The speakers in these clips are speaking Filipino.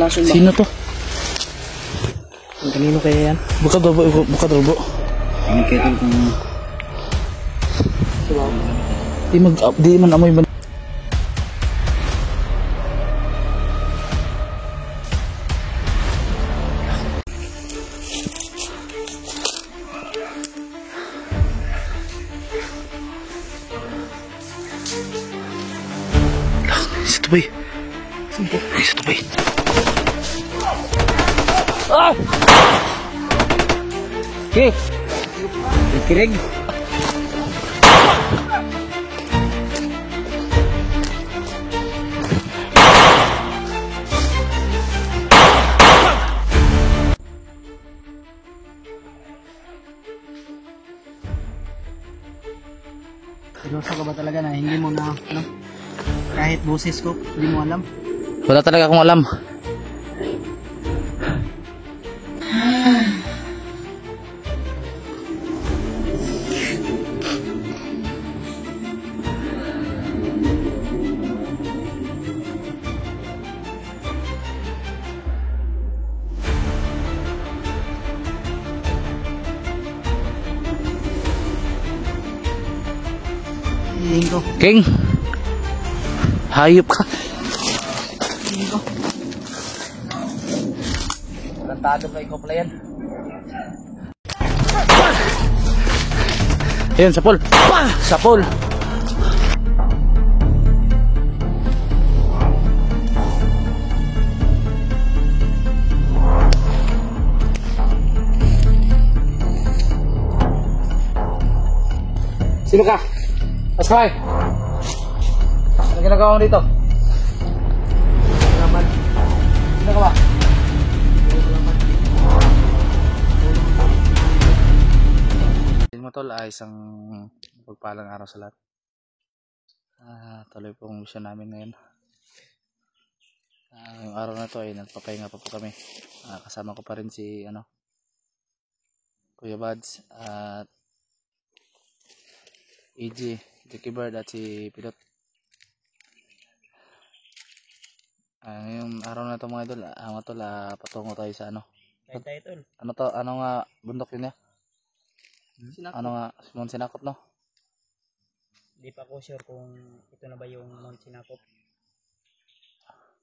lason ba? Sino to? Kanino kaya yan? Buka drobo. Hindi kaya tol kung... Di man amoy man. Isa to, boy. Isa to, boy. Ah! Okay. Ikirig. Seryoso ka ba talaga na hindi mo na ano? Kahit boses ko, hindi mo alam? Wala talaga akong alam. Linggo. King, hayop ka. Linggo. Tarantado ka, ikaw pala yan. Ayun, sa pool. Sa pool. Sino ka? Askay! Ano ginagawa mo dito? Naman. Sino ka ba? Mo tol ay isang pagpalang araw sa lahat. Tuloy pong mission namin ngayon. Yung araw na to ay nagpapahinga pa po kami. Kasama ko pa rin si Kuya Buds at EG, Jackie Bird at si Pilot. Ngayong araw na to mga idol, patungo tayo sa Kahit tayo tol. ano nga bundok yun ya? Sinakop. Ano nga, Mount Sinakop no? Di pa ako sure kung ito na ba yung Mount Sinakop.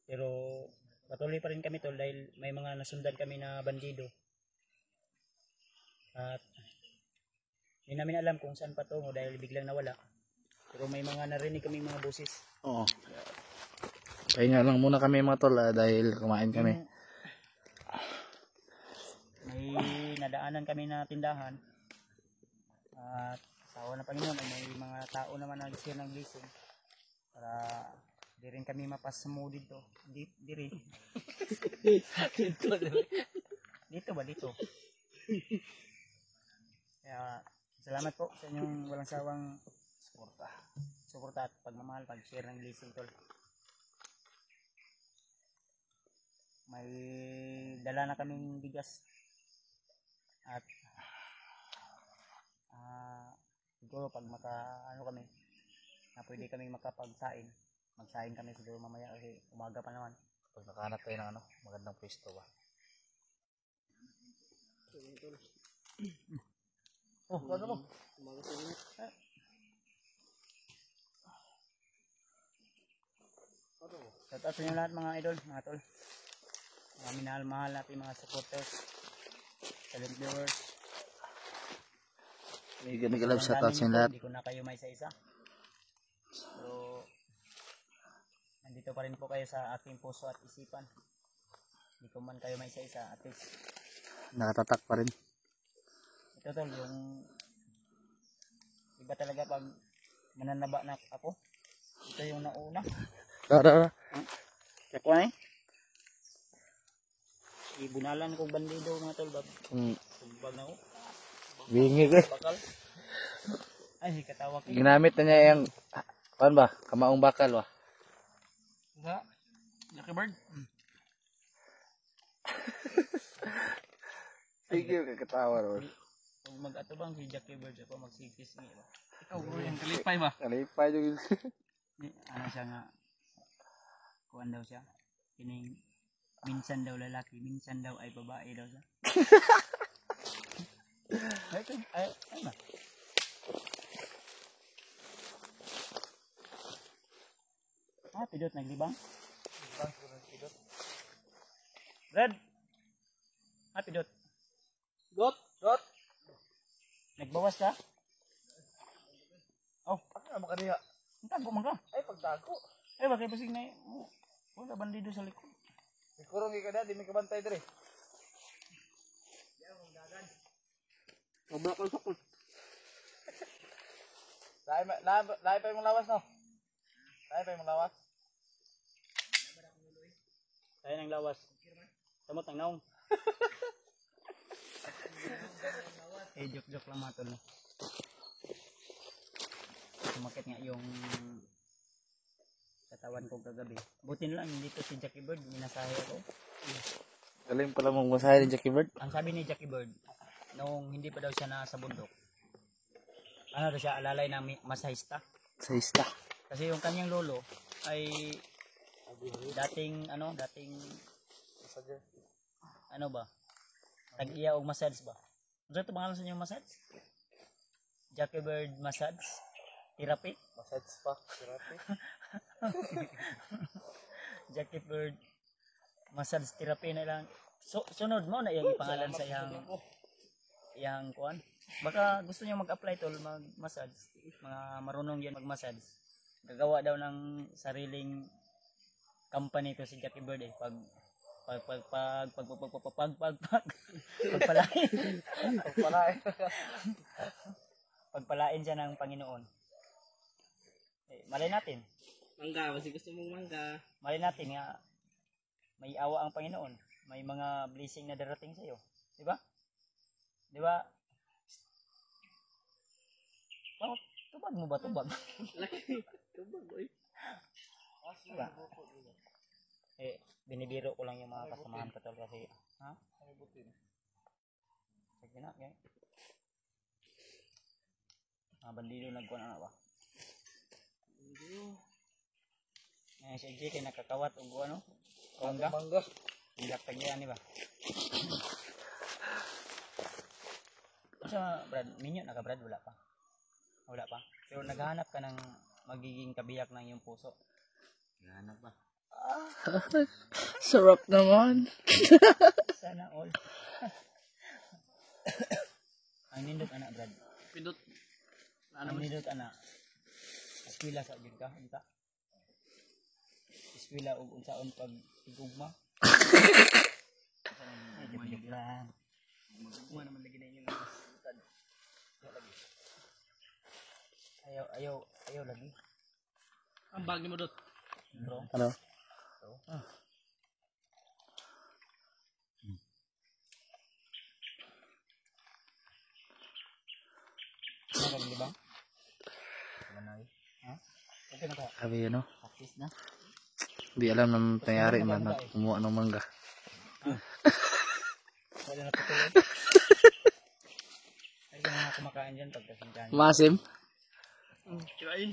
Pero patuloy pa rin kami tol dahil may mga nasundan kami na bandido. At hindi namin alam kung saan patungo dahil biglang nawala. Pero may mga narinig kaming mga boses. Oo. Pahinga lang muna kami mga tol dahil kumain kami. May nadaanan kami na tindahan. At sa awa ng Panginoon ay may mga tao naman na nag-share ng blessing para di rin kami mapasamo dito. Di rin. Dito ba? Dito. Kaya salamat po sa inyong walang sawang suporta at pagmamahal, pag-share ng blessing tol. May dala na kaming bigas at siguro pag kami na pwede kami makapagsain, magsain kami siguro mamaya kasi umaga pa naman. Pag nakahanap tayo ng magandang pwesto ba. Oh, wala mo. Shout out sa inyo lahat mga idol, mga tol. Mga minahal-mahal natin mga supporters, talent viewers. May galab shout out sa inyo lahat. Hindi ko na kayo may isa-isa. So, nandito pa rin po kayo sa aking puso at isipan. Hindi ko man kayo may isa-isa, at least Nakatatak pa rin. ito tol, yung iba talaga pag mananaba na ako. Ito yung nauna. Tara. Kaya ko na ibunalan kong bandido mga tol. Bag na ako. Bingig eh. Bakal. Ay, katawa ko. Ginamit na niya yung kamaong bakal ba? Nga. Jackie Bird. Sige, kakatawa ron. Kung mag-atubang si Jackie Bird ako magsigis niya ba? Ikaw bro, yung kalipay ba? Kalipay yung Ano siya nga, kuhan daw siya, kining minsan daw lalaki, minsan daw ay babae daw siya. Ay ba? Pidot naglibang. Brad. Pidot. Dot. Nagbawas ka? Oh, Ano ka niya? tago man ka. Ay, pagdago. Eh, bakit basig na wala bandido sa likod. Siguro nga kada, di may kabantay dre. Sobra ko sakot. Lahi pa yung lawas, no? Lahi pa yung lawas. Tayo ng lawas. Samot ang naong. Joke lang mga tol. Sumakit nga yung katawan ko kagabi. Buti na lang dito si Jackie Bird, minasahe ako. Galing pala mong masahe ni Jackie Bird. Ang sabi ni Jackie Bird, nung hindi pa daw siya nasa bundok, ano daw siya, alalay na masahista. Sahista. Kasi yung kanyang lolo ay dating ano ba? Tag-iya og massage ba? Ano ito pangalan sa inyong massage? Jackie Bird Massage Therapy? Massage pa. Therapy. Jackie Bird Massage Therapy na lang. Sunod mo na yung pangalan sa iyang kuan. Baka gusto niyo mag-apply tol mag-massage. Mga marunong yan mag-massage. Gagawa daw ng sariling company to si Jackie Bird eh. Pagpalain siya ng Panginoon. Eh, malay natin. Mangga, kasi gusto mong mangga. Malay natin nga may awa ang Panginoon. May mga blessing na darating sa iyo. Di ba? Di ba? Oh, tubag mo ba tubag? Laki. Tubag, oy. Diba? Eh, binibiro ko lang yung mga kasamahan ko tol kasi sige na, okay. Mga bandido nagkuhan na ba? Si JK nakakawat o ano? Mangga? Ilak tagyan, di ba? Sa Brad, minyo naka Brad, wala pa. Wala pa. Pero naghahanap ka ng magiging kabiyak ng iyong puso. Naghahanap ba? Sarap naman. Sana all. Ang nindot anak Brad. Pindot. Ang nindot anak. Eskwela sa jud ka, unta. Eskwela ug unsaon pag igugma. Magugma naman lagi na inyong utad. Ayaw lagi. Ang bag ni mo dot. Bro. Ano? Ano di ba? Ha? Okay na ka. Sabi yun, no? Practice na. Di alam nang nangyari man na kumuha ng mangga. Wala na patuloy. Ay ka na kumakain dyan pagkasintahan. Masim? Kirain.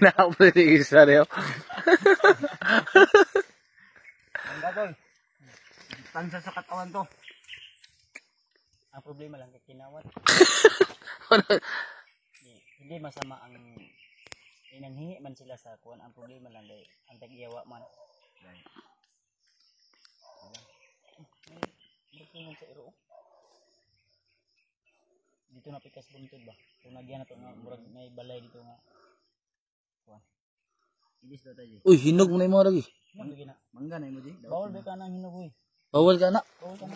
Nakapuli ni isa rin. Ang gagawin. Tansa sa katawan to. Ang problema lang kay kinawat. Hindi masama ang inanhingi man sila sa kuwan. Ang problema lang kay ang tag-iyawa man. May sa iro. Dito na pikas buntod ba? Kung nagyan na ito nga murag may balay dito nga. Kuwan. Ibis daw tayo. Uy, hinog mo na yung mga lagi. Ano gina? Mangga na mo di. Bawal ba ka nang hinog uy? Bawal ka na. Bawal ka nang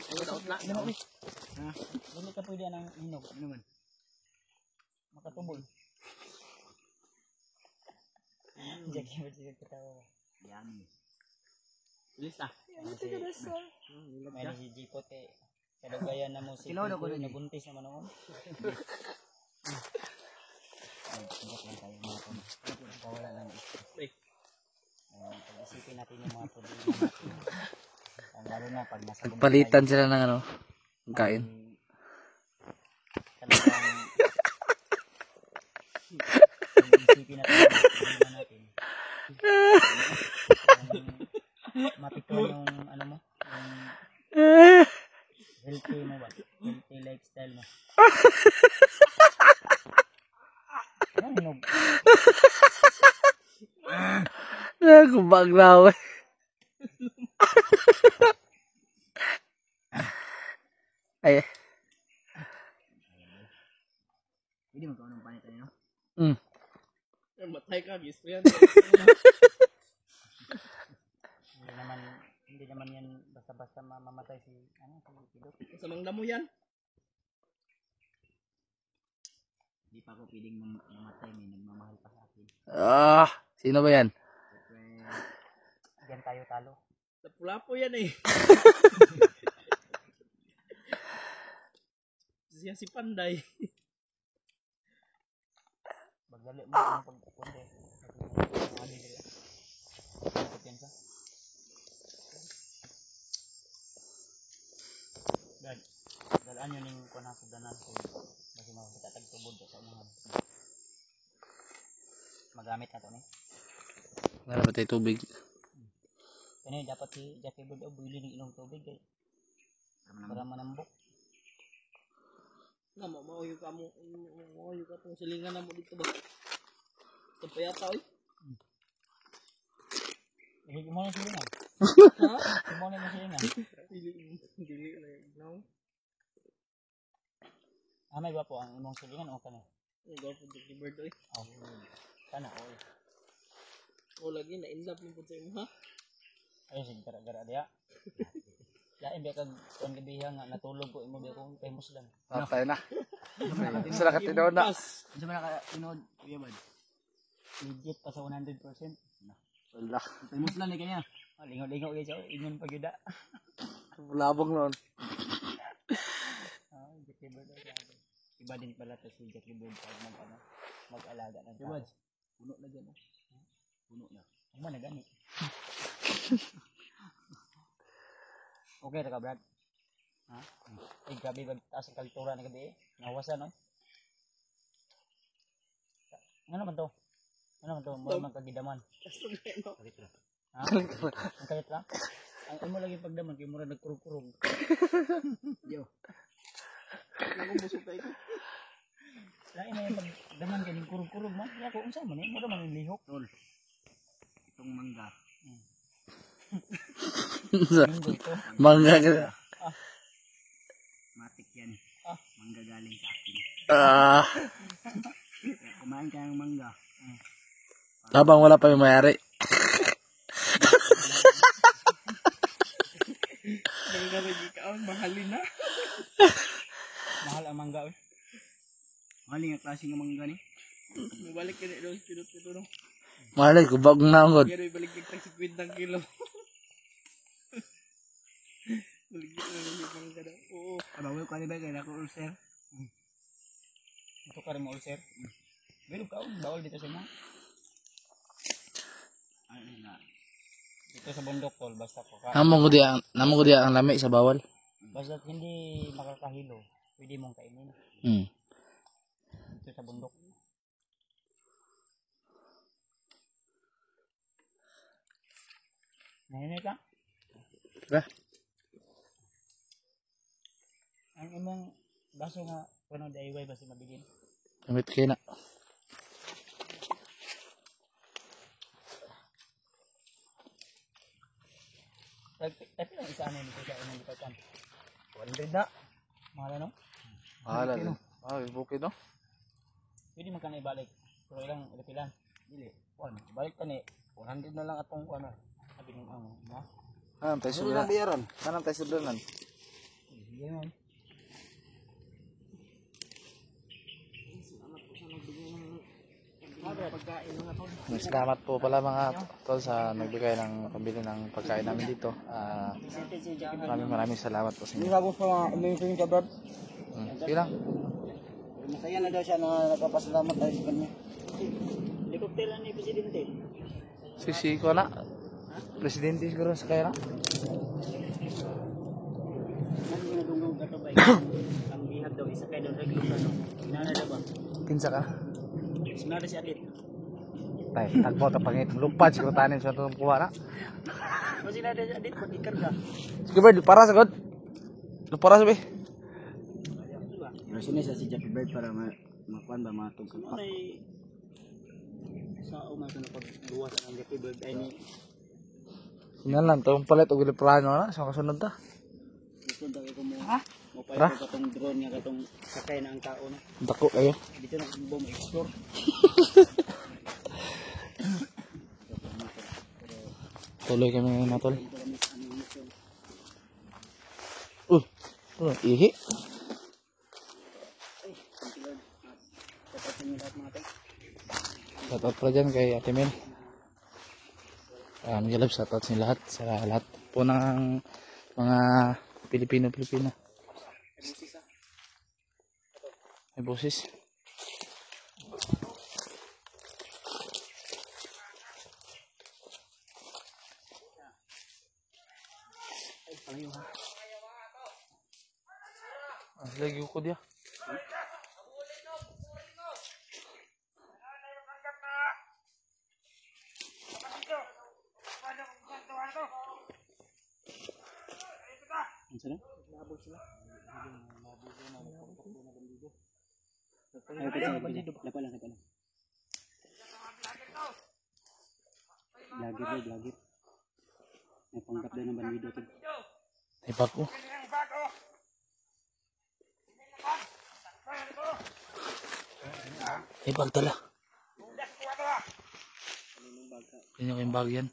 hinog uy. Ha? Dili ka pwede nang hinog. Ano man? Makatubol. Jackie mo siya katawa ba? Yummy. Bilis ah. May na si Jipot eh. Kalugayan na mo si Kuya nabuntis naman noon. Pagkat lang tayo mga kong. Pawala lang. Pag-isipin natin yung mga problema natin. Lalo na pag nasa bundok Palitan sila ng ano, kain. Talagang pag-isipin natin yung problema natin. mapikon yung ano mo, yung healthy mo ba? Healthy lifestyle mo. Ano hinog? Kumbag na ako. Ay. Hindi mo kaunong panit tayo, no? Matay ka, gispriyan. Hindi naman yan basta-basta mamamatay si Pilot. Masamang damo yan. Hindi pa ako pwedeng mamatay, may nagmamahal pa sa akin. Sino ba yan? Diyan tayo talo. Lapu-lapo yan eh. Siya si Panday. Magdali mo ang pagpupunta eh. Kumpiyansa. Dalaan yun yung kuwan ako danan ko. Kasi makakatag tubod sa unahan. Magamit na ito ni. Wala ba tayo tubig? Kani dapat si Jackie Bird o bili ng ilang tubig eh. Para manambok. Na, mauyo ka itong silingan na mo dito ba? Ito pa yata, oy. Ihig mo na silingan. Ha? Ihig mo na silingan. Dili no. May ba po ang imong silingan o kani? Ang gwapo Jackie Bird, oy. Sana oy. O lagi na in love mo po sa imo, ha? Ayun sige gara-gara dia. Lain biya kag kon gabiha nga natulog ko imo biya kong famous lang. Patay na. Isa na katinood na. Unsa man naka tinood Kuya Bad? Legit pa sa 100%. Wala. Famous lang ni kanya. Lingaw-lingaw gyud siya ingon pa gyud. Labong noon. Jackie Bird. Iba din pala to si Jackie Bird pag mag-alaga ng tao. Puno na dyan. Puno na. Ano na gani? Okay ra ka, Brad? Ha? Ay, grabe ba taas ang kaltura na gabi eh. Nawasan, no? Ano naman to? Ano naman to? Mura man kagidaman. Ha? Ang kayat lang? Ang imo lagi pagdaman, kaya mura nagkurug-kurug. Yo. Ako busog tayo. Lain na yung pagdaman ka ng kurug-kurug man. Kaya kung saan man eh, mura man yung lihok. Tol. Itong mangga. Minggo ito. Mangga ka. Matik yan. Mangga galing sa akin. Kaya kumain ka ng mangga. Habang wala pa yung mayari. Nagagawin ka, mahalin na. Mahal ang mangga eh. Mahal yung klase ng mangga ni. Mabalik ka na doon, pinot-pito no. Malay, kubag na ako. Pero ibalik yung tag 50 kilo. Balik yung mangga daw. Oo. Abawal ko ba kaya ako ulcer? Ito ka rin mo ulcer? Pero ka, bawal dito sa mga. Ano na? Dito sa bundok tol, basta ko ka. Namong ko diya ang lami sa bawal. Basta hindi makakahilo, pwede mong kainin. Dito sa bundok. Nahinay ka? Ba? Ang imong baso nga kuno DIY basta mabigin. Gamit kayo na. Tapi lang isa ano dito sa imong gipatan. 100 na. Mahal no? Mahal din. Bukid no? Pwede man ka na ibalik. Pero ilang ilan? Dili. Balik ka ni 100 na lang atong ano. Sabi ng ano, no? Tayo sudulan. Tayo sudulan. Sige man. Salamat po pala mga tol sa nagbigay ng pambili ng pagkain namin dito. Maraming salamat po sa inyo. Hindi pa amazing ka Brad. Sige lang. Masaya na daw siya na nagpapasalamat tayo sa kanya. Helicopter ni Presidente. Sisi ko na. Presidente siguro sa kaya na. Ano ginadungong ka to ba? Ang bihag daw isa kayo doon sa glusa no. Inana daw ba? Kinsa ka? Sinada si Alit. Tay, tagpo ta pangit. Lumpad siguro tanin sa itong kuha na. Kasi na din pag ikarga. Sige Bird, para sagod. Para sabi. Sino sa si Jackie Bird para makuan ba matug sa pak. Sa umasa na pagluwas ang Jackie Bird ay ni Sinan lang, itong palit o giliprano na. Sa kasunod ta. gusto daw ko mo. Ha? Mapay ko katong drone nga katong sakay na ang tao na. Dako kayo. Dito na kung bomb explore. Tuloy kami ngayon na tol. Ihi. Shoutout pala dyan kay Ate Mel. Magalab shoutout sa lahat. Sa lahat po ng mga Pilipino. May boses. Lagi ko dia. Sino? Labos sila. Ay, kasi bandido. Lapa lang. Vlogger. May panggap din ng bandido ito. Ay bako. Ay pagdala. Kanya kayong bag yan.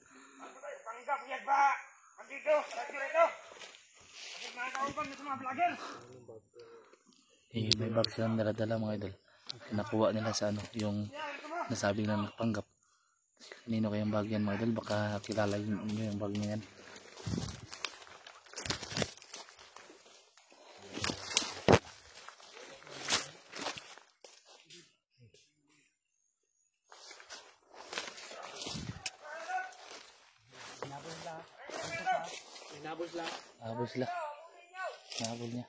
Panggap yan ba? Bandido, ito. May bag silang dala-dala mga idol. Nakuha nila sa yung nasabi na nagpanggap. Kanino kayong bag yan mga idol? Baka kilala nyo yung bag niya yan. Nabol niya.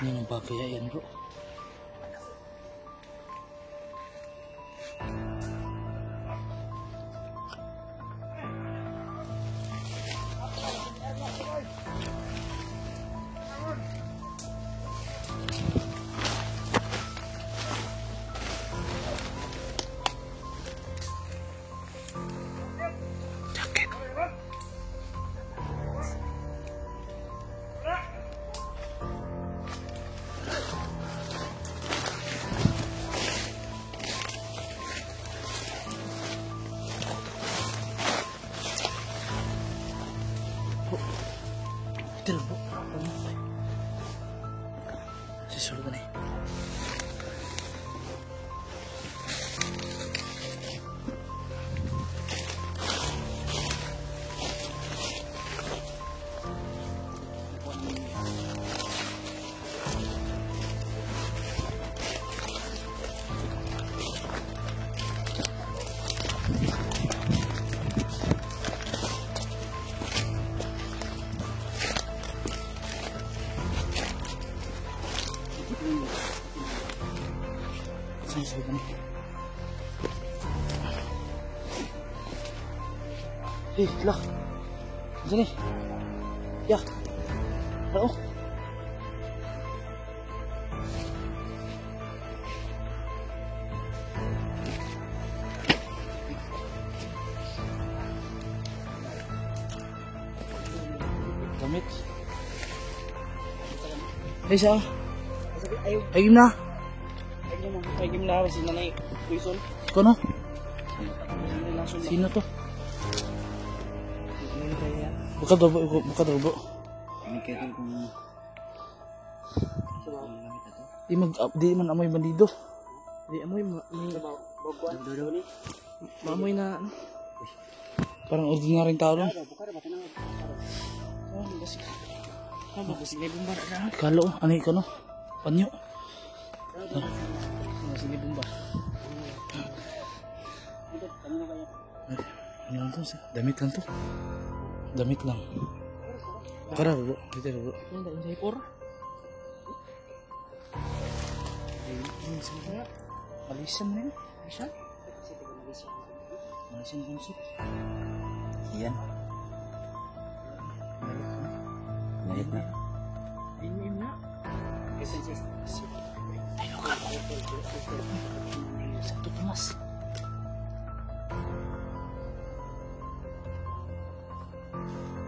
Yan yung bag kaya yan bro. Ito lang po. Sisulog na eh. Sisulog na eh. Hey, lah. Sini. Ya. Halo. Damit. Hey, siya. Ayun na. Kagim na si nanay Quezon. Kono? Sino to? Buka daw bro. Hindi kayo kung Di man amoy bandido. Di amoy bagwan. daw ni. Maamoy na ano. Parang ordinaryong tao lang. Buka na ba tanang. Oh, kasi. Ano ba sige bumbar na? Kalo, ano ka no? Panyo. Sige bumbar. Ano lang to? Damit lang to. Damit lang. Kara bro. Dito bro. Yan dahil sa ipor. Alisan na yun. Alisan? Alisan konsep. Yan. Ngayon na. Inim na. Santo Tomas.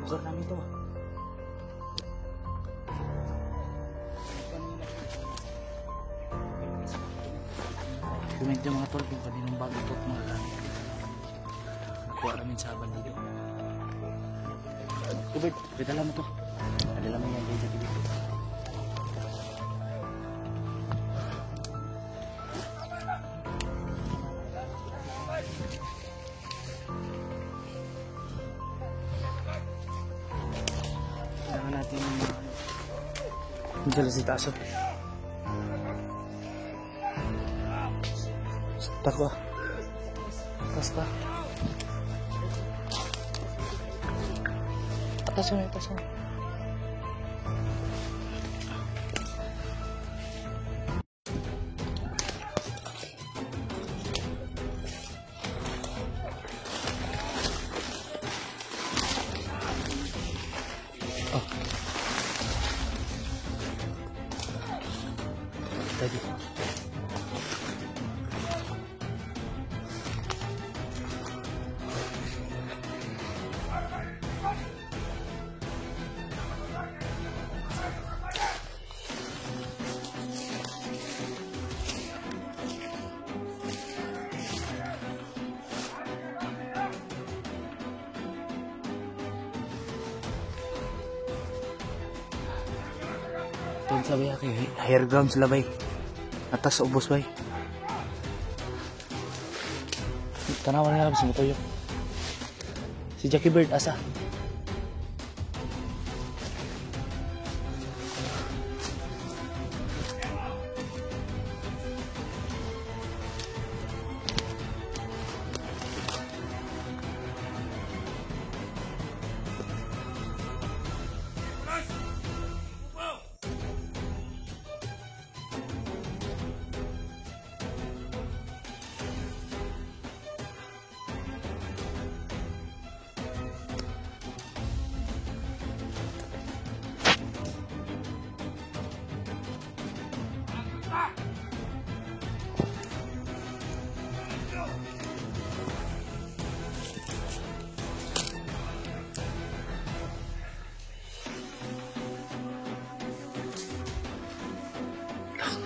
Lugar namin to ah. Comment yung mga tol kung kaninong bago to at mga gamit. Nakuha namin sa bandido. Kubert, pedala mo to. Padala mo yan dito sa TV. Kailangan natin yung mga Diyan si Taso. Tako. Atas pa. Atas mo, atas mo. Tadi. Tol sabi ako, higher ground sila bay. Atas ubos bay. Tanawan nila sa motoyo. Si Jackie Bird asa.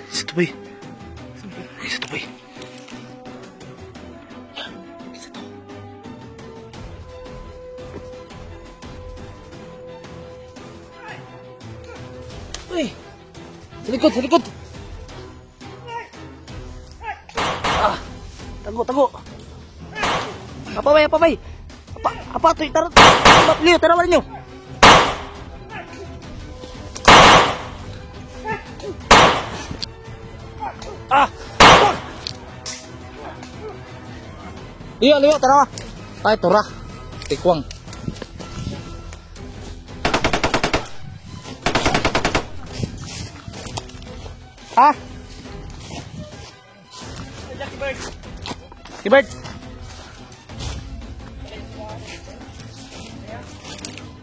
Satu boy. Satu boy. Ya, satu. Woi. Selikut, selikut. Ah. Tago, tago. Apa bay, apa bay? Apa tuh? Taruh. Lihat, taruh niyo. Ah! Iya, lihat tara. Tay turah. Tikwang. Ah. Kibert.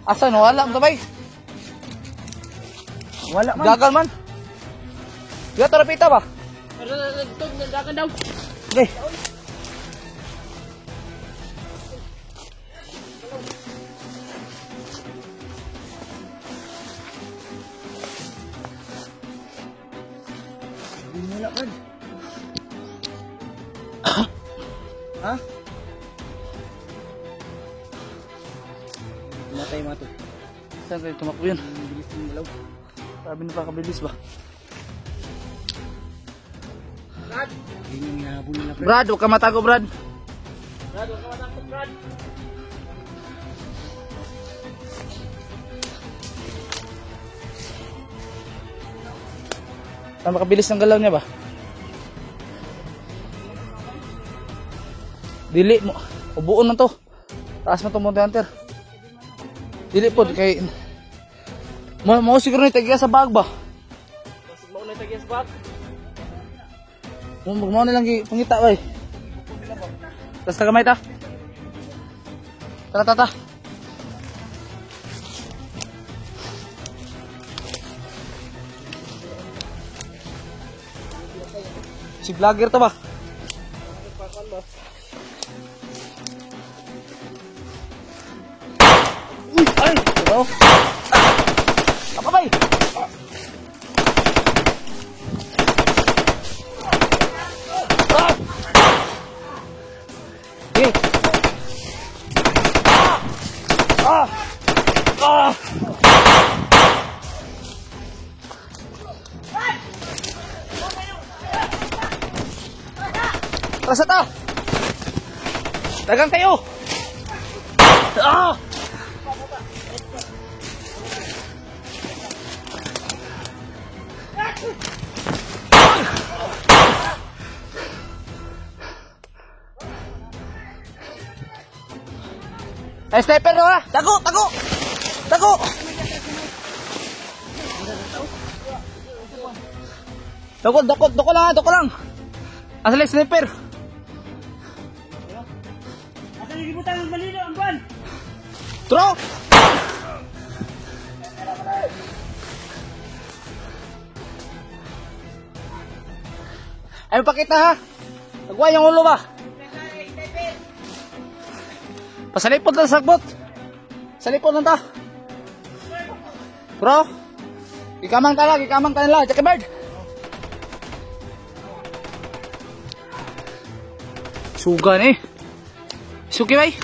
Asan wala mo bay? Wala man. Gagal man. Lihat tara pita ba? Nagtog, nagdagan daw. Okay. Wala man. Ha? Matay mga to. Saan kayo tumakbo yun? Ang bilis ng galaw. Sabi na pakabilis ba? Brad! Yun yung hinahabol nila, Brad. Brad, huwag ka matago, Brad. Brad, huwag ka matakot, Brad. Saan makabilis ng galaw niya ba? Dili mo. Ubuon na to. Taas mo to, Monte Hunter. Dili po, kay... Mau siguro na itagiya sa bag ba? Masig mo na itagyan sa bag. Magmao na lang pangita ba eh. Tapos tagamay ta. Tara tata. Si vlogger to ba? Uy, ay! Ito. Apa ba eh? Okay. Rasa ta. Dagang kayo. Ay, sniper no ha! Tago! Tago! Tago! Dako lang ha! Dako lang! Asa lang sniper? Asa yung gibutan ng malino ang buwan? Tro! Ay, pakita ha! Nagwa yung ulo ba? Pasalipod lang sa sagbot. Salipod lang ta. Bro. Ikamang tala. Jackie Bird. Sugan eh. Suki bay.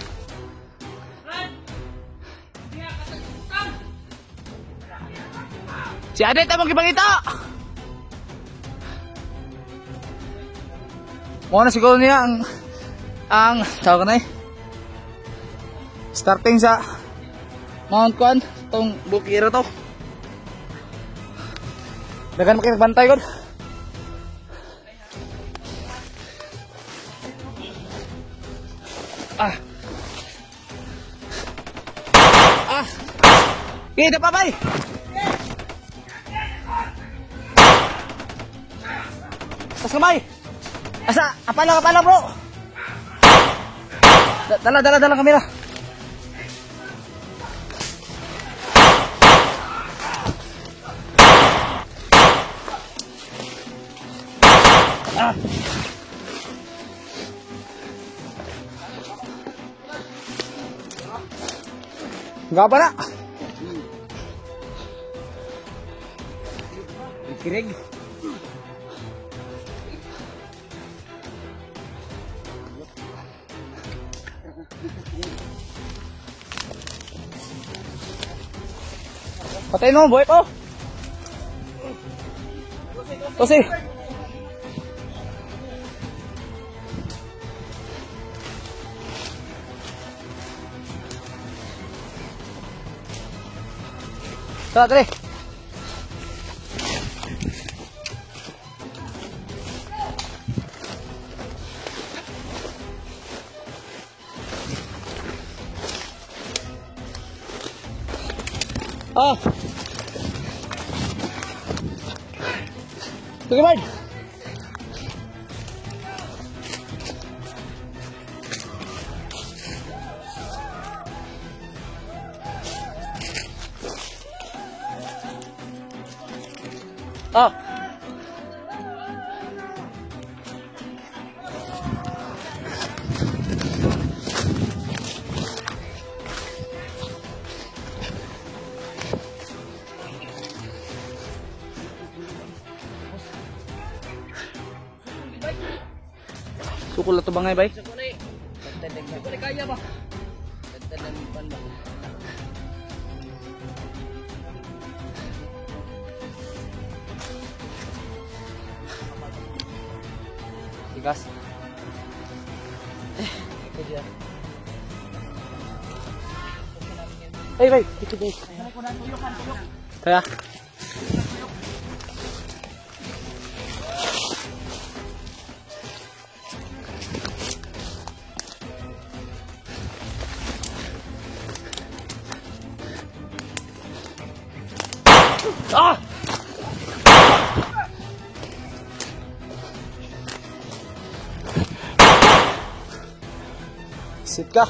Si Adet ang magkipagita. Muna siguro niya ang tawag na eh. Starting sa Mount Kwan, itong bukira to. Dagan makipagbantay ko. Kita pa bay. Tas kamay. Asa, apala bro. Dala kamera. Enggak apa nak? Kirig. Patayin mo, buhay ko. Tosi. Tara, tara. Sige, Bard. Sukul atau bangay bay? Sakuli. Sakuli kaya ba? Tagtalang pan ba? Tigas. Ito dyan. Ay, bay! Ito dyan. Kaya? Ah! Sit ka.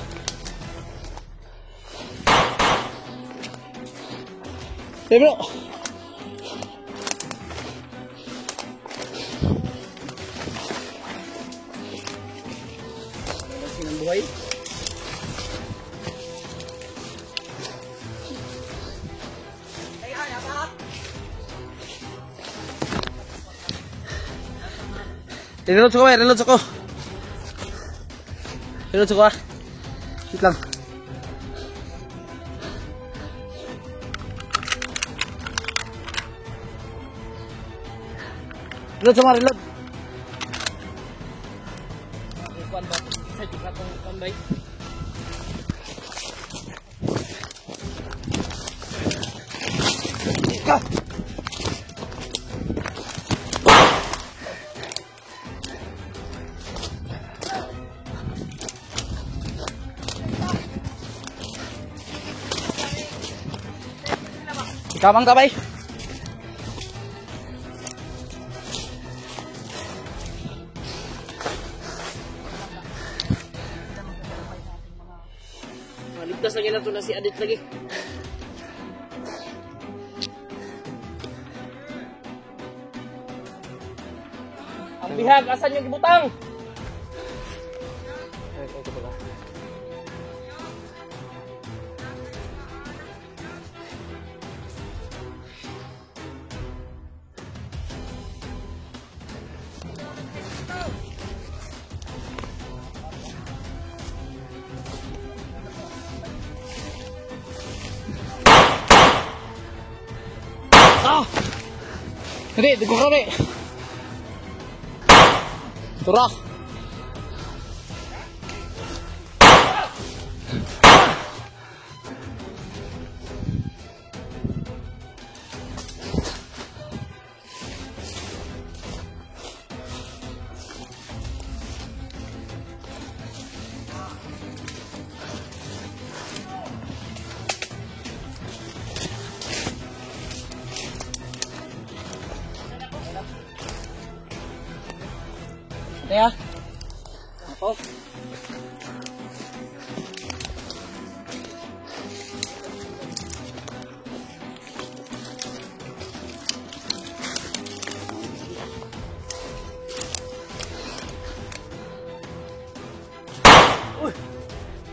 Hey bro. Sinang buhay. Reload ko, reload ko. Reload ko ah. Wait lang. Reload sama, reload. Kuan ba? Isa jika tong kuan bay. Ka. Kamang tabay. Maligtas lagi na to na si Adit lagi. Ang bihag, asan yung gibutang? Ah! Hindi, dugo ka rin. Tura. Kaya? Ako.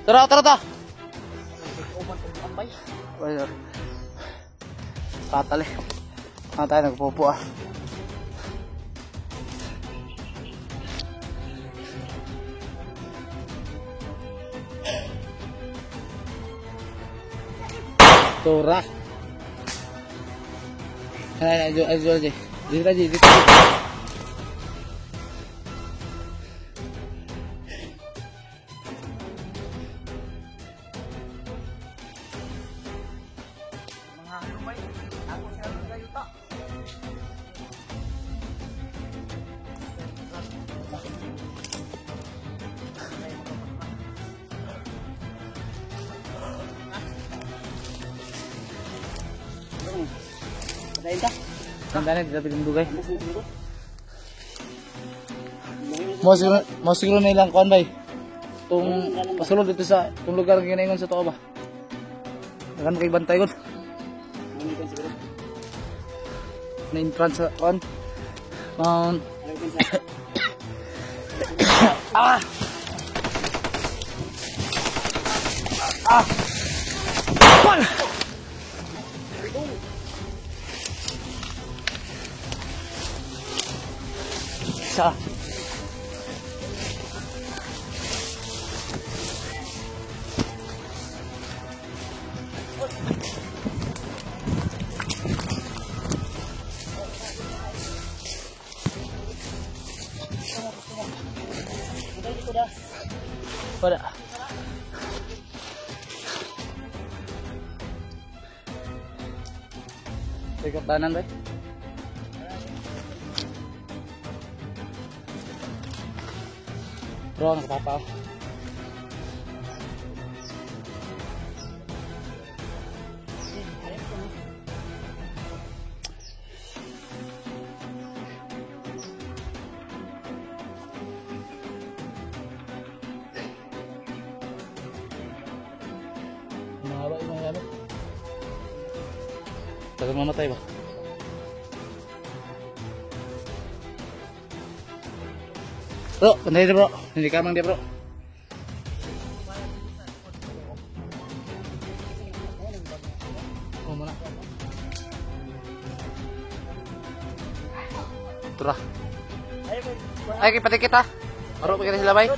Tara, tara, tara. Uman tong ambay. Well, patali. Tayo nagpupo ah. Tura. Ay, ayo. Dito aja, dito. Mga lumay. Ako sila ng gayuta. Patayin ka. Sandali, dito piling dugay. Ano sa siguro? Mo siguro na ilang kuan bay. Tung pasulod dito sa tung lugar nga ginaingon sa tuwa ba. Dagan kay bantay gud. Ano kan siguro? Na entrance sa kuan. Mount. Ano kan sa? Ah! Ah! Kuan! Sa Wala. Teka, tanan ba? Bro, nakapapa. Mahaba yung mga ano. Tagal mamatay ba? Bro, pandai dia bro. Hindi kamang dia bro. Oh, mana? Turah. Ayo kita kita. Baru kita sila bay.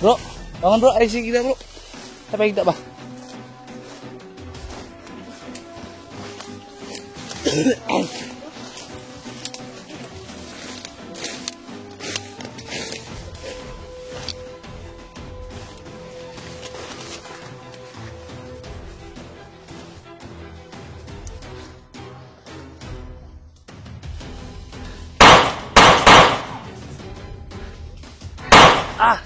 Bro, bangun bro, ayo sih kita bro. Apa kita bah? Ah.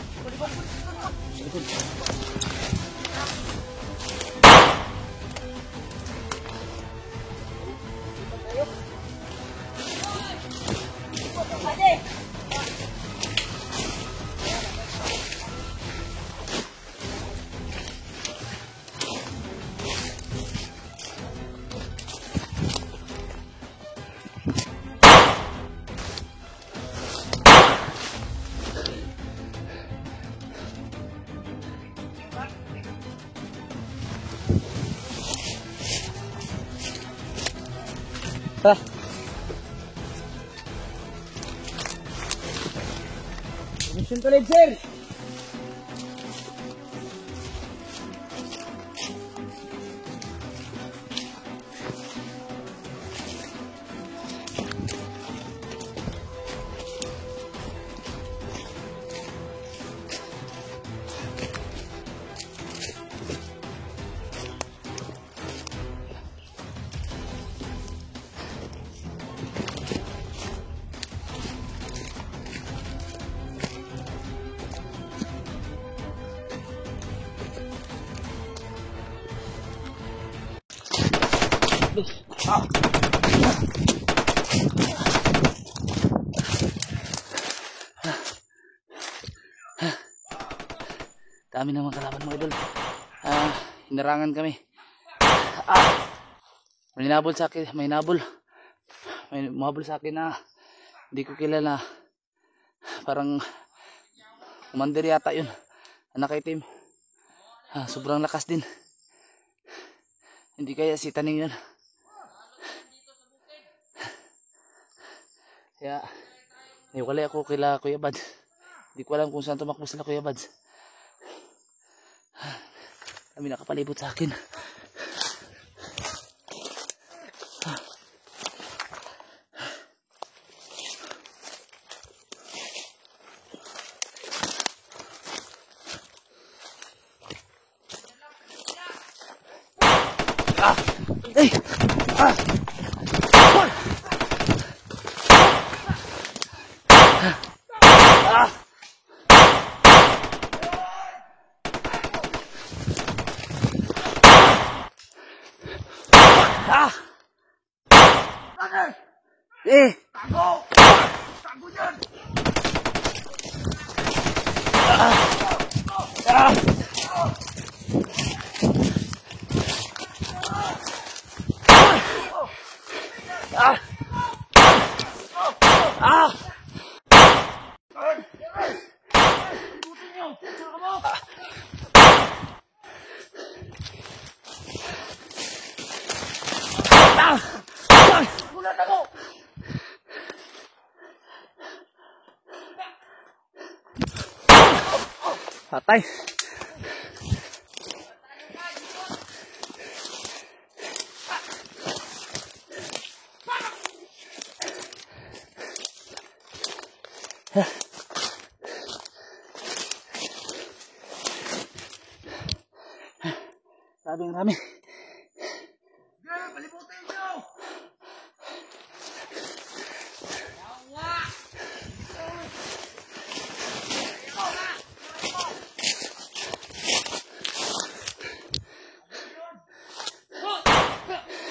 Tara. Mission to lead, sir. Dami ng mga kalaban mga idol. Hinarangan kami. May nabol sa akin, may mabol sa akin na hindi ko kilala. Parang commander yata yun. Anak itim. Sobrang lakas din. Hindi kaya si Taning yun. Kaya niwalay ako kila Kuya Bads. Hindi ko alam kung saan tumakbo sila Kuya Bads. Kami nakapalibot sa akin. Patay. Rami.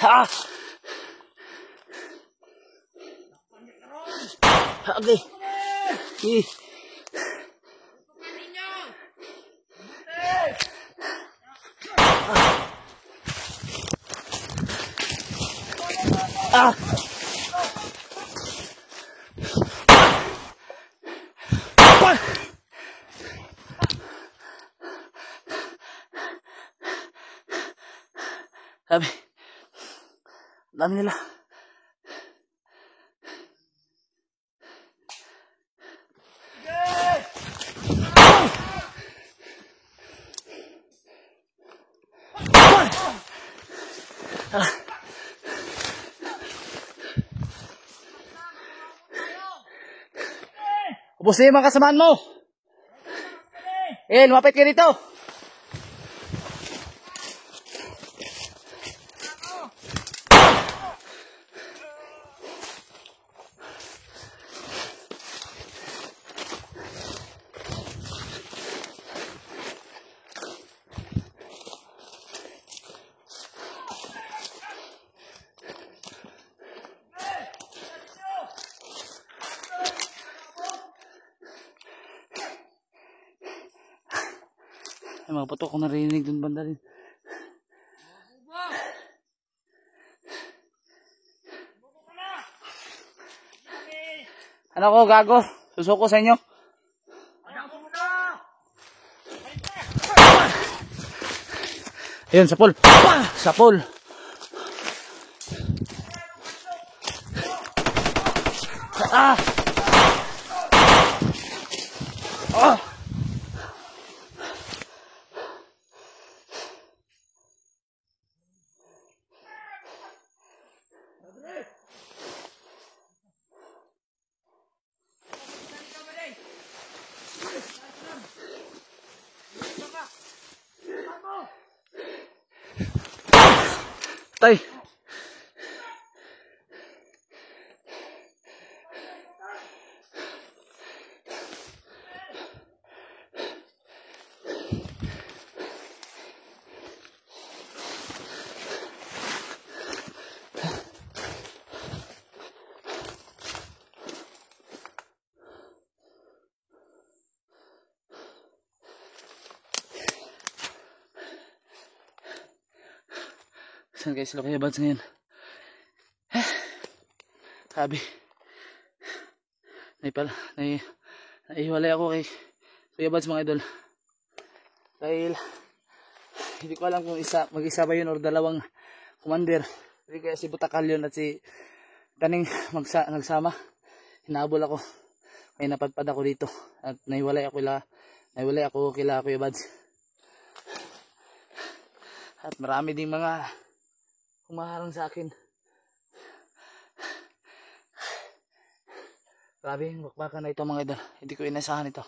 Ah! Okay. Ah! Sabi, dami nila. Ubusin yung mga kasamaan mo. Lumapit ka dito. Ay, mga patok ko narinig dun banda rin. Ano ko, gago? Susuko sa inyo. Ayun, sa pool. Sa pool. Ah! Ah! Tay. Saan guys sila Kuya Bads ngayon? Sabi. Naihiwalay ako kay Kuya Bads mga idol. Dahil hindi ko alam kung mag-isa ba yun or dalawang commander. Hindi kaya si Butakal yun at si Taning nagsama. Hinabol ako. May napadpad ako dito. At naihiwalay ako kila Kuya Bads. At marami ding mga humaharang sa akin. Grabe yung bakbakan na ito mga idol. Hindi ko inasahan ito.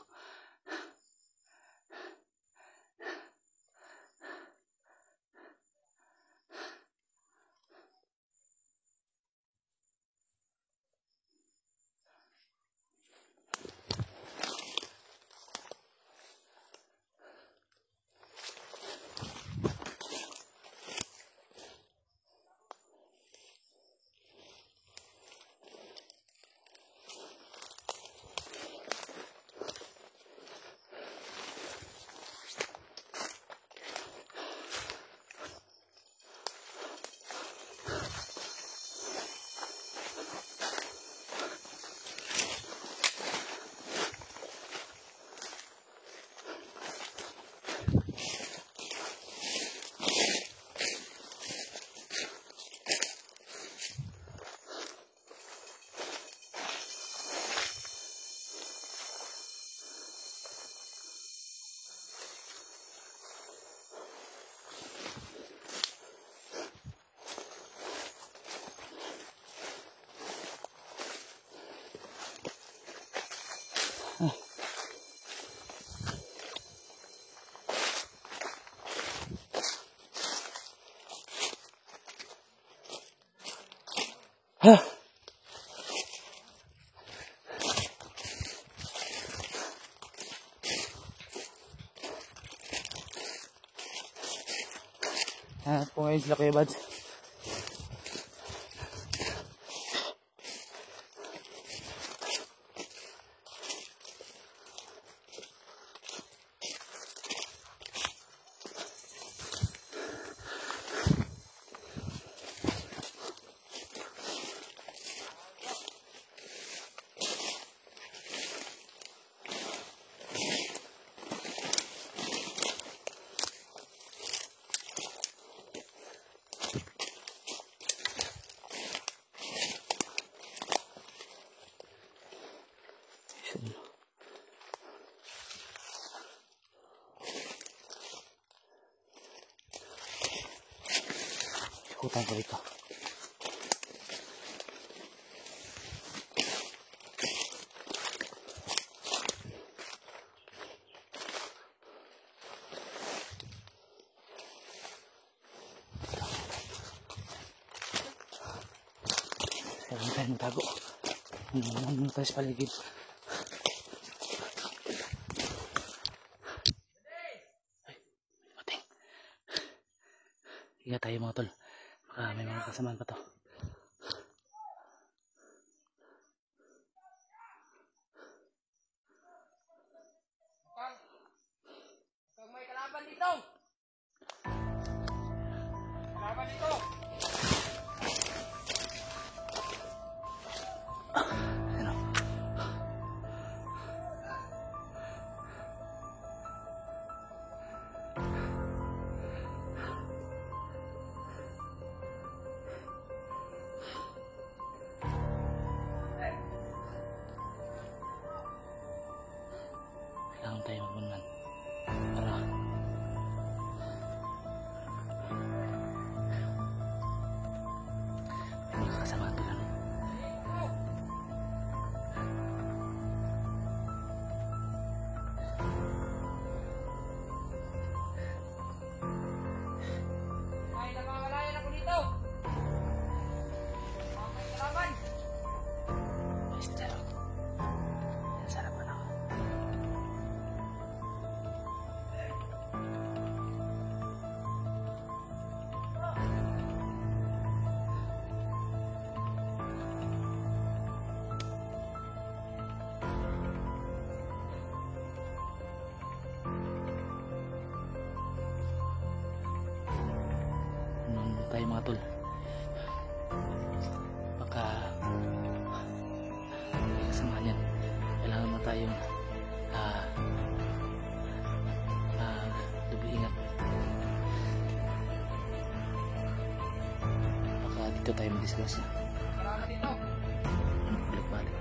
Hanap po ngayon sila Kuya Bads. Ikutan ko dito. Kailangan tayo magtago. Ano tayo sa paligid. Ay, mating. Higa tayo mga tol. Baka may mga kasamaan pa to. Kung may kalaban dito! Kalaban dito! Ano? Kailangan tayo magmanman para may mga kasamaan pa lang. May namamalayan ako dito! May kalaban! Mister, yan sa harapan ako. Tayo mga tol. Baka may kasama yan. Kailangan mo tayong dubli ingat. Baka dito tayo mag-discuss na. Kalaban dito! Balik-balik.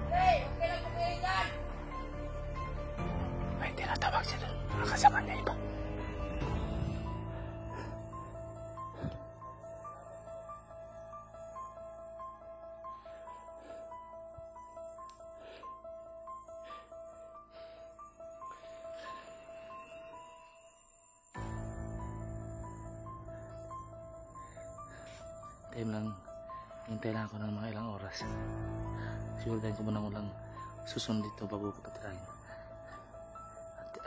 Hey! Okay lang po kayo dyan! May tinatawag siya doon. Nakasama niya iba. Time lang, hintay lang ako ng mga ilang oras. Siguraduhin ko muna walang susunod dito bago ko patrahin.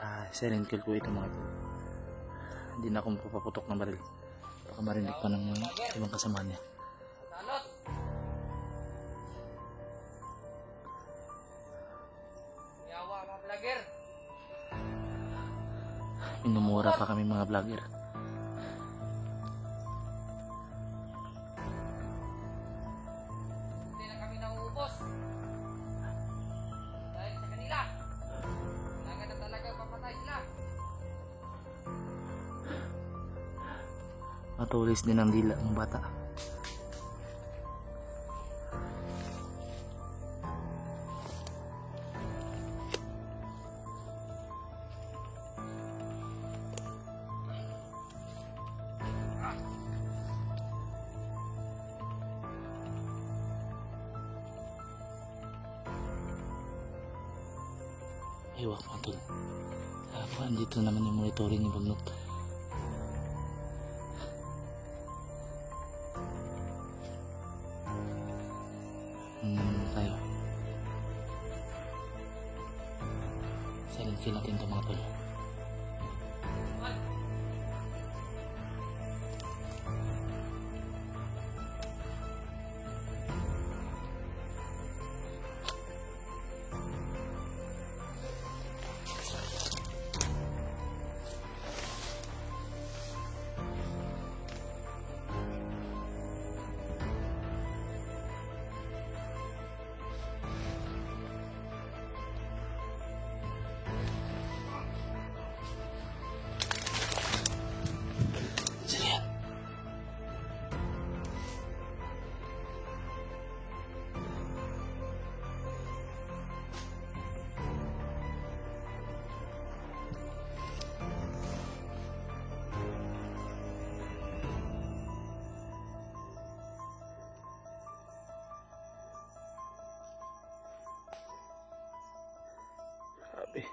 At silent kill ko ito mga ito. Hindi na ako mapapaputok ng baril. Baka marinig pa ng ibang kasama niya. Talot! Yawa mga vlogger! Minumura pa kami mga vlogger. Hindi na kami nauubos. Dahil sa kanila. Kailangan na talaga papatay sila. Matulis din ang dila ng bata. Iwa mga tol. Andito naman yung monitoring ni Bagnot. Tayo. Silent kill natin ito mga tol. Grabe.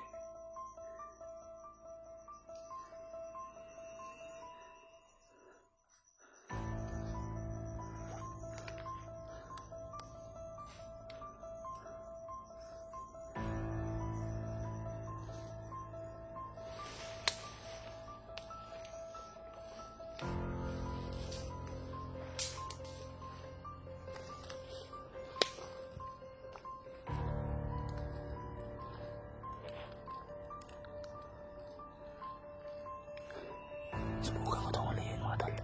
Subukan ko itong ulihin mga tol.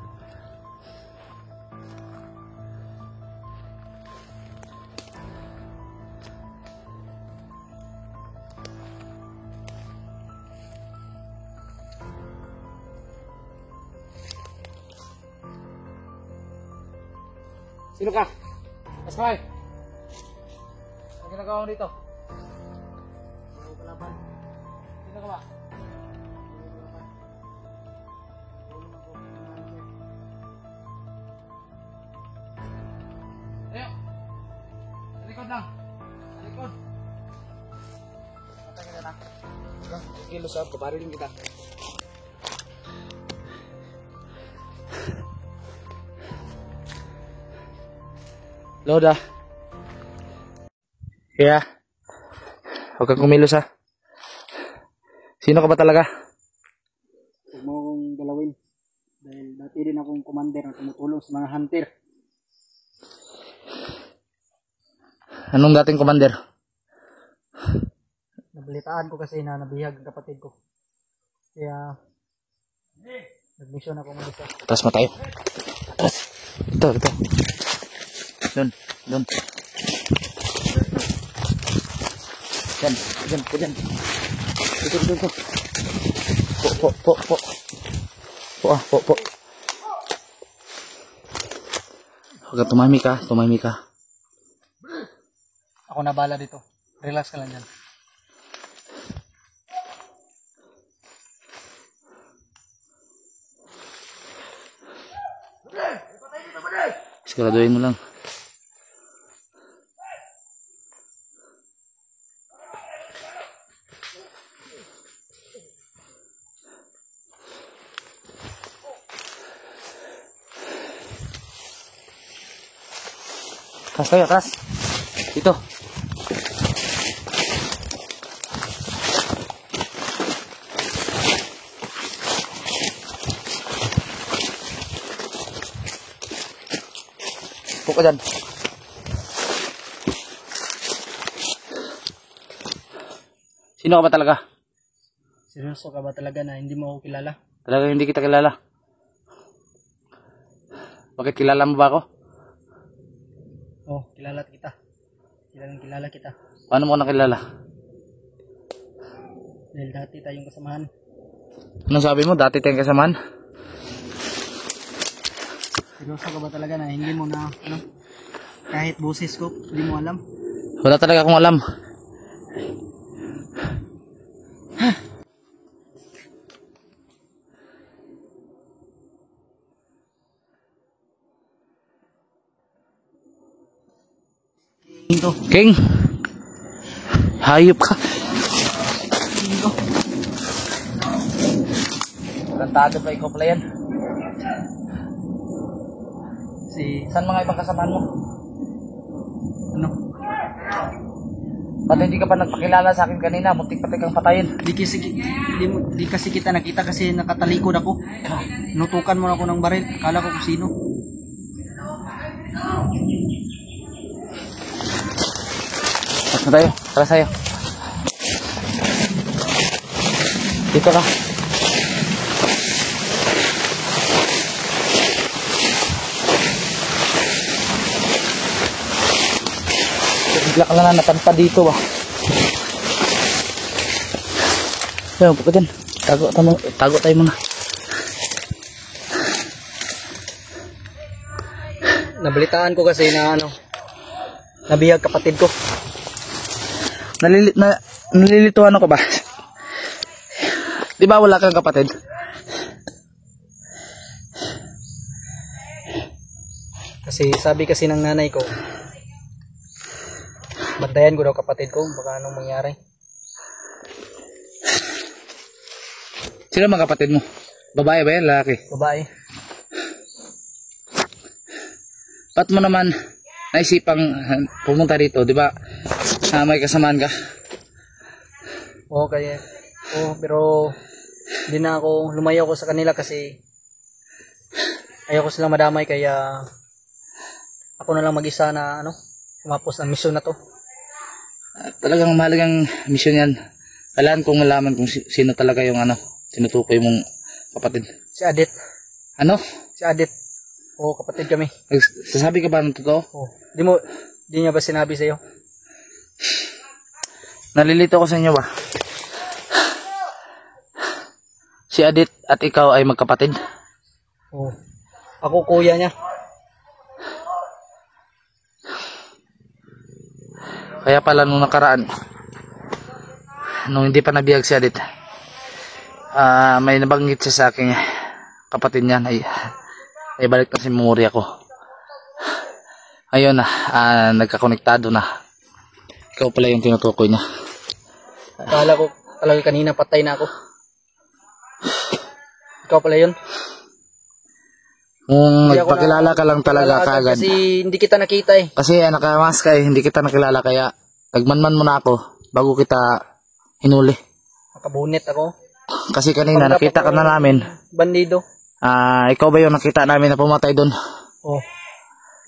Sino ka? Askay! Ano ginagawa mo dito? Ano kalaban? Sino ka ba? Ayo! Sa likod lang! Sa likod! Matay ka na. Kilos ha, paparilin kita. Loda. Kaya, huwag kang kumilos ha. Sino ka ba talaga? Huwag mo akong galawin. Dahil dati din akong commander na tumutulong sa mga hunter. Anong dating commander? Nabalitaan ko kasi na nabihag ang kapatid ko. Kaya, nag-mission ako mga isa. Atras mo tayo. Atras. Ito. Doon. Diyan. Dito. Po. Huwag kang tumahimik ka. Ako na bala dito. Relax ka lang dyan. Siguraduhin mo lang. Atras. Dito. Pukul dyan. Sino ka ba talaga? Seryoso ka ba talaga na hindi mo ako kilala? Talaga hindi kita kilala. Bakit kilala mo ba ako? Oh, kilala kita. Kilala kita. Paano mo nakilala? Dahil dati tayong kasamahan. Anong sabi mo? Dati tayong kasamahan? Seryoso ka ba talaga na hindi mo na, ano, kahit busis ko, hindi mo alam? Wala talaga akong alam. Ito. King, hayop ka. Kantado pa ikaw pala yan. Saan mga ibang kasamahan mo? Ano? Ba't hindi ka pa nagpakilala sa akin kanina? Muntik pati kang patayin. Di kasi kita nakita kasi nakatalikod ako. Nutukan mo na ako ng baril. Kala ko kung sino. Tapos na tayo. Tara sa'yo. Dito ka. Bigla ka na natanpa dito ba. Kaya upo ka dyan. Tago tayo muna. Nabalitaan ko kasi na ano, nabihag kapatid ko. Nalilituhan ako ba? Di ba wala kang kapatid? Kasi sabi kasi ng nanay ko, bantayan ko daw kapatid ko, baka anong mangyari. Sino mga kapatid mo? Babae ba yan? Lalaki? Babae. Ba't mo naman naisipang pumunta dito, di ba? May kasamaan ka? Oo, pero hindi na ako, lumayo ako sa kanila kasi ayoko silang madamay, kaya ako na lang mag-isa na ano, kumapos ang misyon na to. Talagang mahalagang misyon yan. Kailangan kong malaman kung sino talaga yung ano, tinutukoy mong kapatid. Si Adit. Ano? Si Adit. Oo, kapatid kami. Sasabi ka ba ng totoo? Oo. Di niya ba sinabi sa'yo? Nalilito ko sa inyo ba? Si Adit at ikaw ay magkapatid? Oo. Ako kuya niya. Kaya pala nung nakaraan, nung hindi pa nabiyag si Adit, may nabanggit siya sa akin, kapatid niya, ay balik na si memorya ko. Ayun na, nagkakonektado na. Ikaw pala yung tinutukoy niya. Akala ko talaga kanina patay na ako. Ikaw pala yun. Kung nagpakilala ka lang talaga kagad. Kasi hindi kita nakita eh. Kasi nakamask ka eh, hindi kita nakilala, kaya nagmanman mo na ako bago kita hinuli. Nakabunit ako. Kasi kanina nakita ka na namin. Bandido. Ikaw ba yung nakita namin na pumatay doon? Oh.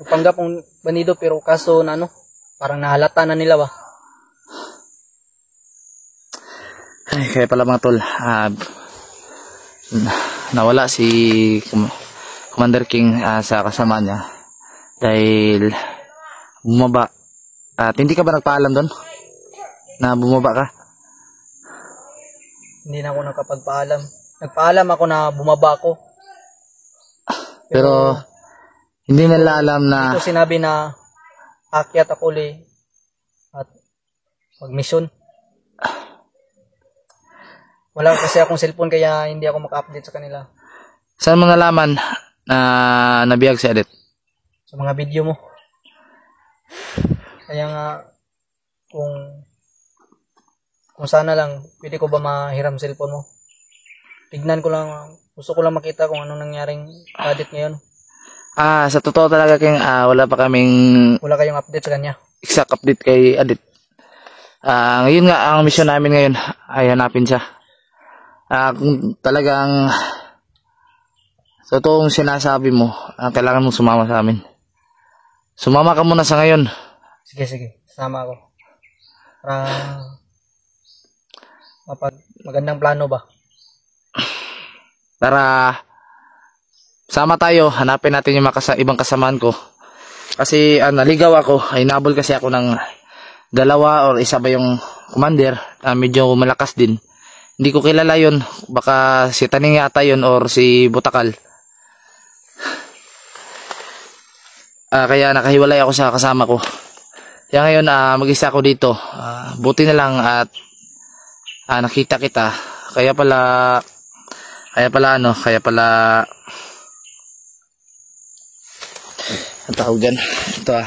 Napanggap ng bandido, pero kaso na ano, parang nahalata na nila ba? Ay, kaya pala mga tol, nawala si Commander King sa kasama niya dahil bumaba. At hindi ka ba nagpaalam doon na bumaba ka? Hindi na ako nakapagpaalam. Nagpaalam ako na bumaba ako. Pero hindi nila alam na ito sinabi na akyat ako ulit at mag-mission. Wala kasi akong cellphone, kaya hindi ako maka-update sa kanila. saan mo nalaman na nabiyag si Adit? Sa mga video mo. Kaya nga, kung sana lang, pwede ko ba mahiram cellphone mo? Tignan ko lang, gusto ko lang makita kung anong nangyaring Adit ngayon. Sa totoo talaga King, wala pa kaming Wala kayong update sa kanya? exact update kay Adit. Ngayon nga, ang mission namin ngayon ay hanapin siya. Kung talagang totoong sinasabi mo, kailangan mong sumama sa amin. Sumama ka muna sa ngayon. Sige, sama ako. Para magandang plano ba? Tara, sama tayo, hanapin natin yung ibang kasamaan ko. Kasi naligaw ako, ay nabol kasi ako ng dalawa or isa ba yung commander, medyo malakas din. Hindi ko kilala yun, baka si Taning yata yun or si Butakal. Kaya nakahiwalay ako sa kasama ko. Kaya ngayon mag-isa ako dito. Buti na lang at nakita kita. Kaya pala ang tawag dyan. Ito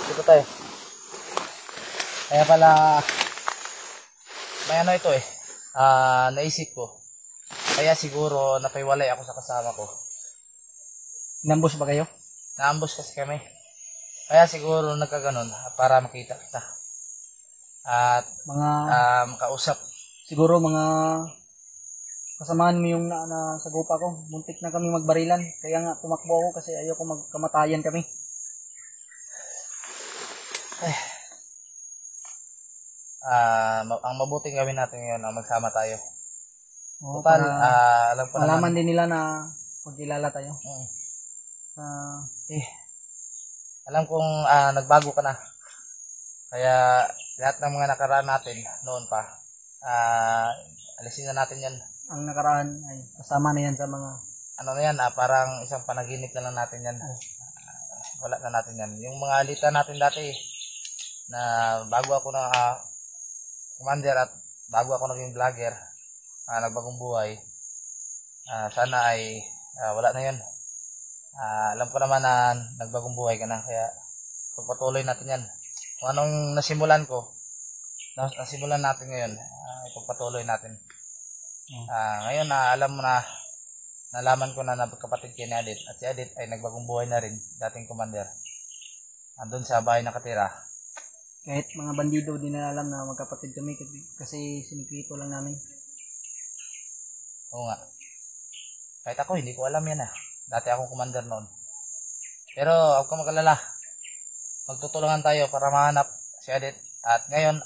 Dito tayo. Kaya pala may ano ito naisip ko. Kaya siguro napaiwalay ako sa kasama ko. Inambush ba kayo? Naambos kasi kami. Kaya siguro nagkaganon para makita kita. At Mga, makausap. siguro mga kasamahan mo yung nasagupa ko. Muntik na kami magbarilan. Kaya nga tumakbo ako kasi ayoko magkamatayan kami. Ang mabuting gawin natin ngayon magsama tayo. Oo, Total, para alam ko malaman naman. din nila na magkilala tayo. Alam kong nagbago ka na. Kaya lahat ng mga nakaraan natin noon pa, alisin na natin yan. Ang nakaraan ay kasama na yan sa mga Ano na yan, parang isang panaginip na lang natin yan. Wala na natin yan. Yung mga alita natin dati, na bago ako na commander at bago ako naging vlogger, nagbagong buhay, sana ay wala na yun. Alam ko naman na nagbagong buhay ka na, kaya pagpatuloy natin yan. Kung anong nasimulan ko, nasimulan natin ngayon, ipagpatuloy natin. Ngayon alam mo na, nalaman ko na kapatid kay ni Adit, at si Adit ay nagbagong buhay na rin, dating commander. Andun sa bahay nakatira. kahit mga bandido din na alam na magkapatid kami kasi sinikrito lang namin. Oo nga. Kahit ako, hindi ko alam yan Dati akong commander noon. Pero huwag ka mag-alala. Magtutulungan tayo para mahanap si Adit. At ngayon,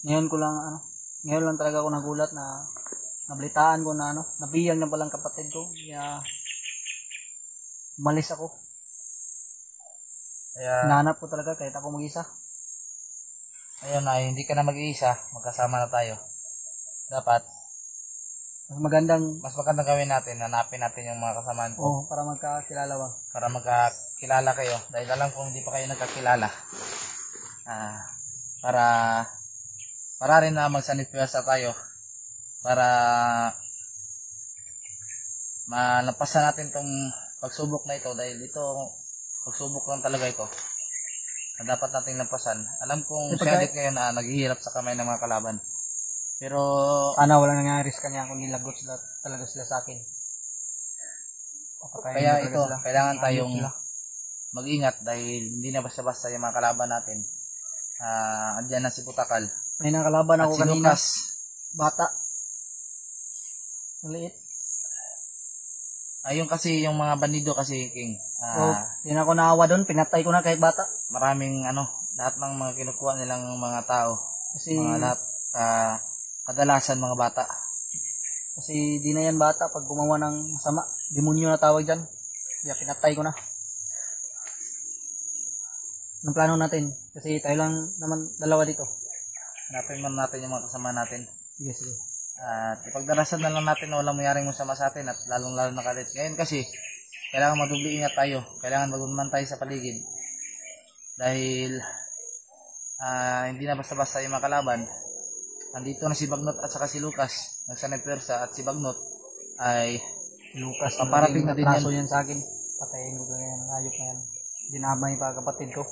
ngayon lang talaga ako nagulat na nabalitaan ko na nabiyang na palang kapatid ko. Kaya umalis ako. kaya, Hinahanap ko talaga kahit ako mag-isa. ngayon hindi ka na mag-iisa. Magkasama na tayo. Dapat, Mas magandang mas magandang gawin natin. Hanapin natin yung mga kasamaan ko. para magkakilala ba. Para magkakilala kayo. Dahil alam kong hindi pa kayo nagkakilala. Para rin na magsanipwesa tayo. Para malampasan natin tong pagsubok na ito. Dahil ito, pagsubok lang talaga ito. Na dapat nating lampasan. Alam kong si Adit ngayon naghihirap sa kamay ng mga kalaban. Pero Sana wala nangyari sa kanya kung nilagot talaga sila sa akin. kaya ito, kailangan tayong mag-ingat dahil hindi na basta-basta yung mga kalaban natin. Andyan na si Putakal. May nakalaban At ako si kanina. Lucas. Bata. Maliit. Ayun kasi yung mga bandido kasi, King. Hindi na ako naawa doon. Pinatay ko na kahit bata. Maraming lahat ng mga kinukuha nilang mga tao. Kasi Lahat, kadalasan mga bata. Kasi di na yan bata pag gumawa ng masama. Demonyo na tawag dyan. Kaya pinatay ko na. Anong plano natin? Kasi tayo lang naman dalawa dito. Hanapin man natin yung mga kasama natin. Sige, sige. At ipagdarasan na lang natin na walang mayroong masama sa atin at lalong-lalo na kalit. Ngayon kasi, kailangan madubli ingat tayo. Kailangan magunman tayo sa paligid. Dahil, hindi na basta-basta yung mga kalaban. Andito na si Bagnot at saka si Lucas. Nagsanay persa at si Bagnot ay Lucas, paparating na din atraso yan. yan sa akin. Patayin ko lang yan. Ayok na yan. Dinamay pa kapatid ko.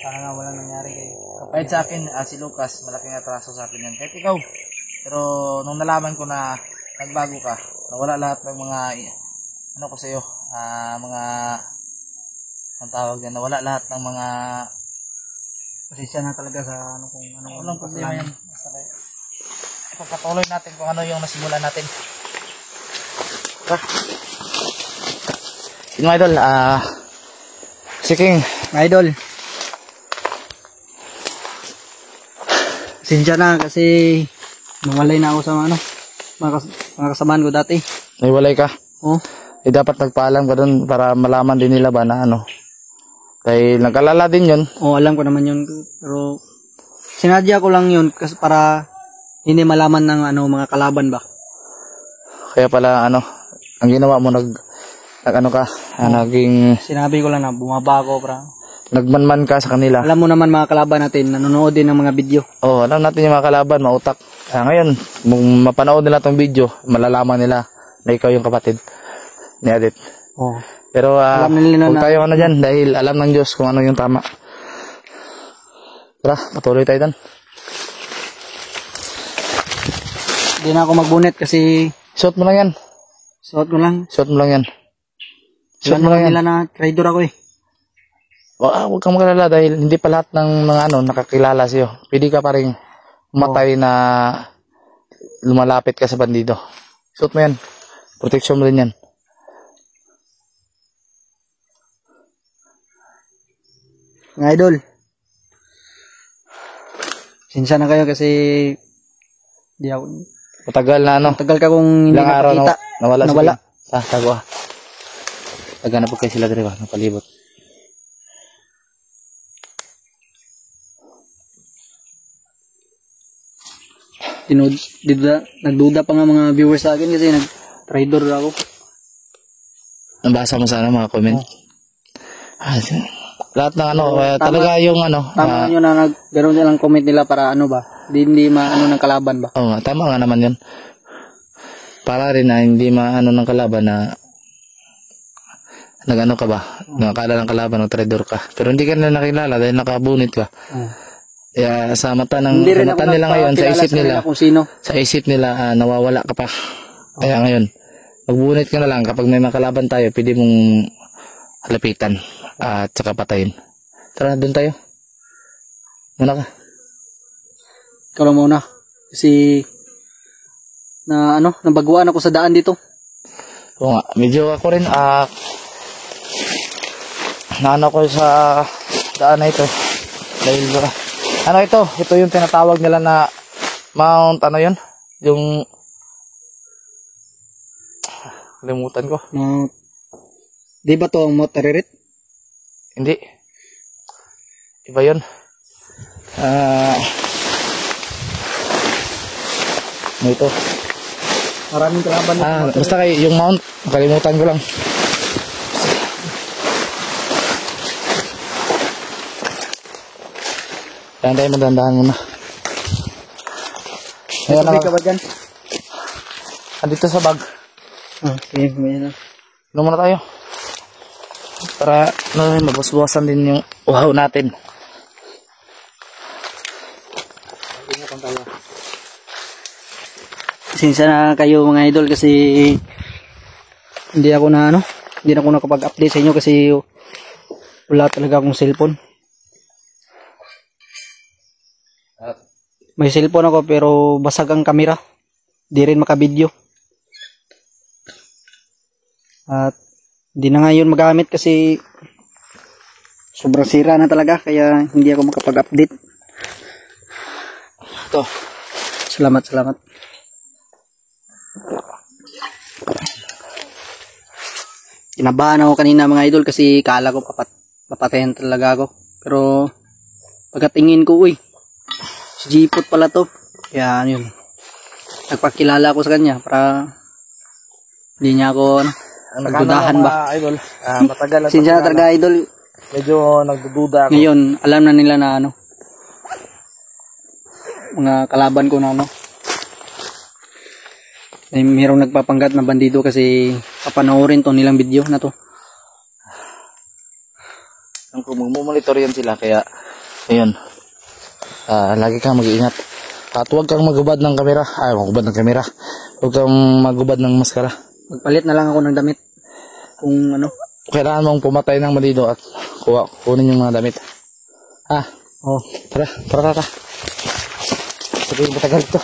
Para nga walang nangyari kay Kahit sa akin, si Lucas, malaking atraso sa akin yan. Kahit ikaw. Pero nung nalaman ko na nagbago ka, nawala lahat ng mga, ko sa'yo, mga, ang tawag yan, nawala lahat ng mga, pasensya na talaga sa kung walang problema yan. Basta kayo. Ipagpatuloy natin kung ano yung nasimulan natin. Yung idol, si King. Idol. Pasensya na kasi nawalay na ako sa mga kasamaan ko dati. Naiwalay ka? Oh. Dapat nagpaalam ka dun para malaman din nila ba na Dahil nagkalala din yun. Oh, alam ko naman yun. Pero sinadya ko lang yun kasi para hindi malaman ng mga kalaban ba. Kaya pala ang ginawa mo naging Sinabi ko lang na bumabago, pra. nagmanman ka sa kanila. Alam mo naman mga kalaban natin, nanonood din ng mga video. Oo, alam natin yung mga kalaban, mautak. Ngayon, kung mapanood nila tong video, malalaman nila na ikaw yung kapatid ni Adit. Oh. Pero Alam nila huwag na- tayo dyan dahil alam ng Diyos kung ano yung tama. Tara, patuloy tayo dyan. Hindi na ako magbunet kasi Shot mo lang yan. suot ko lang. Shot mo lang yan. Shot Alam mo lang naman yan. nila na trader ako eh. Huwag kang magalala dahil hindi pa lahat ng mga nakakilala sa'yo. Pwede ka pa rin umatay na lumalapit ka sa bandido. Shot mo yan. Protection mo rin yan. Mga idol. Sinsya na kayo kasi di ako. Matagal na Tagal ka kung hindi ilang araw napakita. nawala. Nawala. Tago ah. Taga na po kayo sila dito ba? Napalibot. Nagduda pa nga mga viewers sa akin kasi nag-trader ako. Nabasa mo sana mga comment. Lahat ng tama. talaga yung Tama yun na gano'n nilang comment nila para ba? Hindi ng kalaban ba? tama nga naman yun. Para rin na hindi maano ng kalaban na nagano ka ba? Nakakala ng kalaban o trader ka. Pero hindi ka nila nakilala dahil nakabunit ka. Kaya sa mata Hindi rin ako nila ngayon, sa isip nila, kung sino. sa isip nila nawawala ka pa. Kaya ngayon, magbunit ka na lang kapag may makalaban tayo, pwede mong halapitan at saka patayin. Tara, doon tayo. Muna ka. Ikaw lang muna. Kasi nabaguan ako sa daan dito. Oo nga, medyo ako rin naano ko sa daan na ito. Dahil ito yung tinatawag nila na Mount yun? Yung limutan ko. Di ba to ang Motaririt? Hindi. Iba yun. Ito. Maraming kalaban na. Basta yung Mount, nakalimutan ko lang. Kaya tayo madandahan muna. Ayan Tubig ka ba dyan? Andito sa bag. Sige, may na. Ano muna tayo? Para mabusbuwasan din yung uhaw natin. Sinsya na kayo mga idol kasi hindi ako nakapag-update sa inyo kasi wala talaga akong cellphone. May cellphone ako pero basag ang camera. Di rin makabidyo. At di na ngayon magamit kasi sobrang sira na talaga kaya hindi ako makapag-update. Ito. Salamat. Kinabahan ako kanina mga idol kasi kala ko papatayan talaga ako. Pero pagkatingin ko, si Jipot pala to. Kaya yun. Nagpakilala ako sa kanya para hindi niya ako nagdudahan ba. Idol. Matagal na. Sinsya na talaga idol. Medyo nagdududa ako. Ngayon, alam na nila na mga kalaban ko na may mayroong nagpapanggap na bandido kasi papanoorin to nilang video na to. Kung magmumonitor yan sila kaya ayun. Lagi kang mag-iingat. At huwag kang magubad ng kamera. Huwag kang magubad ng maskara. Magpalit na lang ako ng damit. Kung Kailangan mong pumatay ng bandido at kunin yung mga damit. Tara. Sabihin matagal ito.